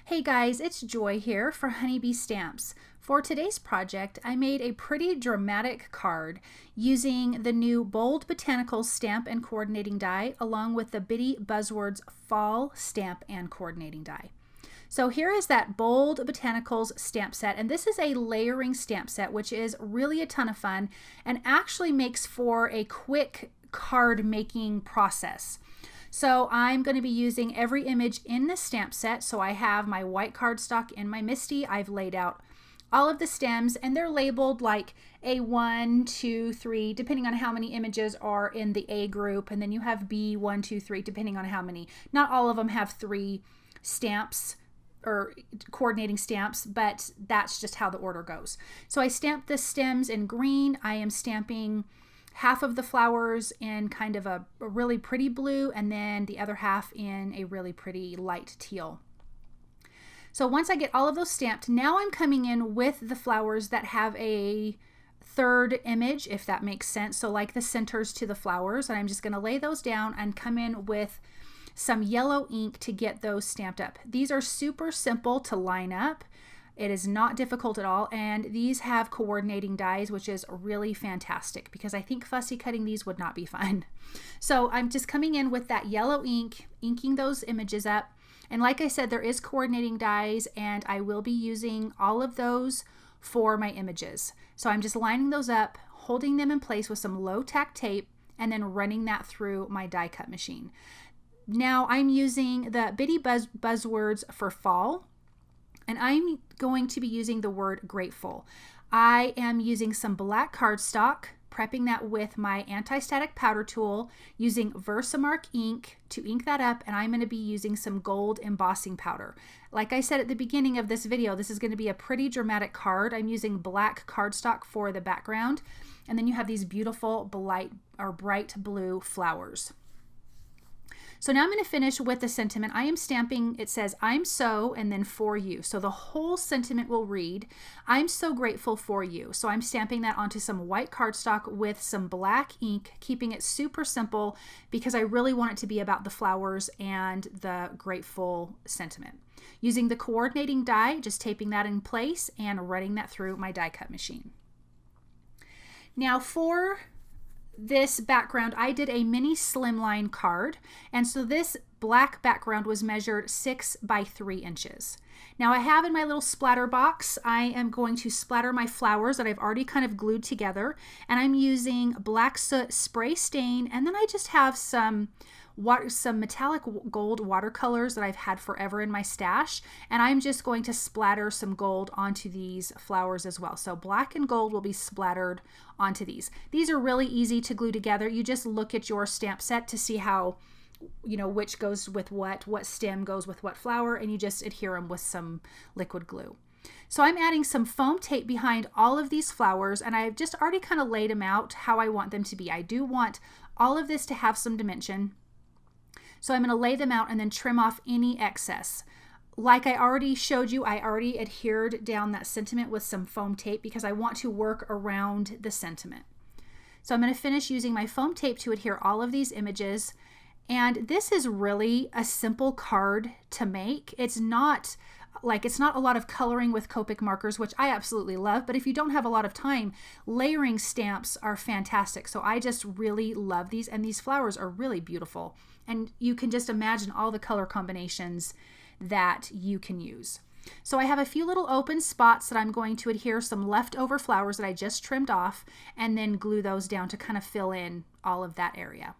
Hey guys, it's Joy here for Honeybee Stamps. For today's project, I made a pretty dramatic card using the new Bold Botanicals Stamp and Coordinating Die along with the Bitty Buzzwords Fall Stamp and Coordinating Die. So here is that Bold Botanicals stamp set, and this is a layering stamp set, which is really a ton of fun and actually makes for a quick card making process. So I'm going to be using every image in this stamp set. So I have my white cardstock in my MISTI. I've laid out all of the stems and they're labeled like A1, 2, 3, depending on how many images are in the A group. And then you have B, 1, 2, 3, depending on how many. Not all of them have 3 stamps or coordinating stamps, but that's just how the order goes. So I stamped the stems in green. I am stamping half of the flowers in kind of a really pretty blue and then the other half in a really pretty light teal. So once I get all of those stamped, now I'm coming in with the flowers that have a third image, if that makes sense. So like the centers to the flowers, and I'm just going to lay those down and come in with some yellow ink to get those stamped up. These are super simple to line up. It is not difficult at all, and these have coordinating dies, which is really fantastic because I think fussy cutting these would not be fun. So I'm just coming in with that yellow ink, inking those images up. And like I said, there is coordinating dies, and I will be using all of those for my images. So I'm just lining those up, holding them in place with some low tack tape, and then running that through my die cut machine. Now I'm using the Bitty Buzzwords for fall, and I'm going to be using the word grateful. I am using some black cardstock, prepping that with my anti-static powder tool, using VersaMark ink to ink that up, and I'm going to be using some gold embossing powder. Like I said at the beginning of this video, this is going to be a pretty dramatic card. I'm using black cardstock for the background, and then you have these beautiful bright blue flowers. So now I'm going to finish with the sentiment. I am stamping, it says, I'm so, and then for you. So the whole sentiment will read, I'm so grateful for you. So I'm stamping that onto some white cardstock with some black ink, keeping it super simple because I really want it to be about the flowers and the grateful sentiment. Using the coordinating die, just taping that in place and running that through my die cut machine. Now for this background, I did a mini slimline card, and so this black background was measured 6 by 3 inches. Now I have in my little splatter box, I am going to splatter my flowers that I've already kind of glued together, and I'm using black soot spray stain, and then I just have some metallic gold watercolors that I've had forever in my stash, and I'm just going to splatter some gold onto these flowers as well. So black and gold will be splattered onto these. These are really easy to glue together. You just look at your stamp set to see how, you know, which goes with what stem goes with what flower, and you just adhere them with some liquid glue. So I'm adding some foam tape behind all of these flowers, and I've just already kind of laid them out how I want them to be. I do want all of this to have some dimension. So I'm going to lay them out and then trim off any excess. Like I already showed you, I already adhered down that sentiment with some foam tape because I want to work around the sentiment. So I'm going to finish using my foam tape to adhere all of these images. And this is really a simple card to make. It's not a lot of coloring with Copic markers, which I absolutely love, but if you don't have a lot of time, layering stamps are fantastic. So I just really love these, and these flowers are really beautiful. And you can just imagine all the color combinations that you can use. So I have a few little open spots that I'm going to adhere some leftover flowers that I just trimmed off, and then glue those down to kind of fill in all of that area.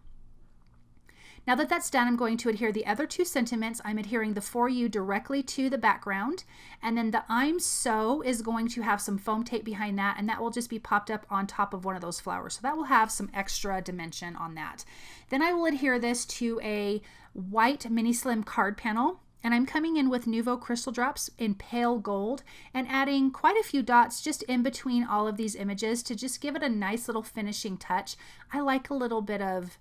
Now that that's done, I'm going to adhere the other 2 sentiments. I'm adhering the for you directly to the background, and then the I'm so is going to have some foam tape behind that, and that will just be popped up on top of one of those flowers. So that will have some extra dimension on that. Then I will adhere this to a white mini slim card panel, and I'm coming in with Nuvo crystal drops in pale gold and adding quite a few dots just in between all of these images to just give it a nice little finishing touch. I like a little bit of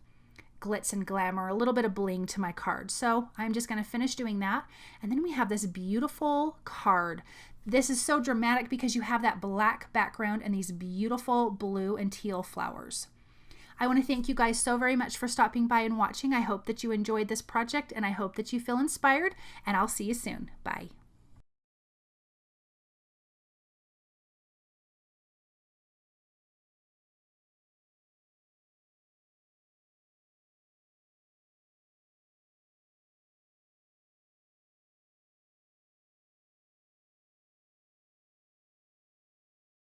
glitz and glamour, a little bit of bling to my card. So I'm just going to finish doing that. And then we have this beautiful card. This is so dramatic because you have that black background and these beautiful blue and teal flowers. I want to thank you guys so very much for stopping by and watching. I hope that you enjoyed this project, and I hope that you feel inspired, and I'll see you soon. Bye.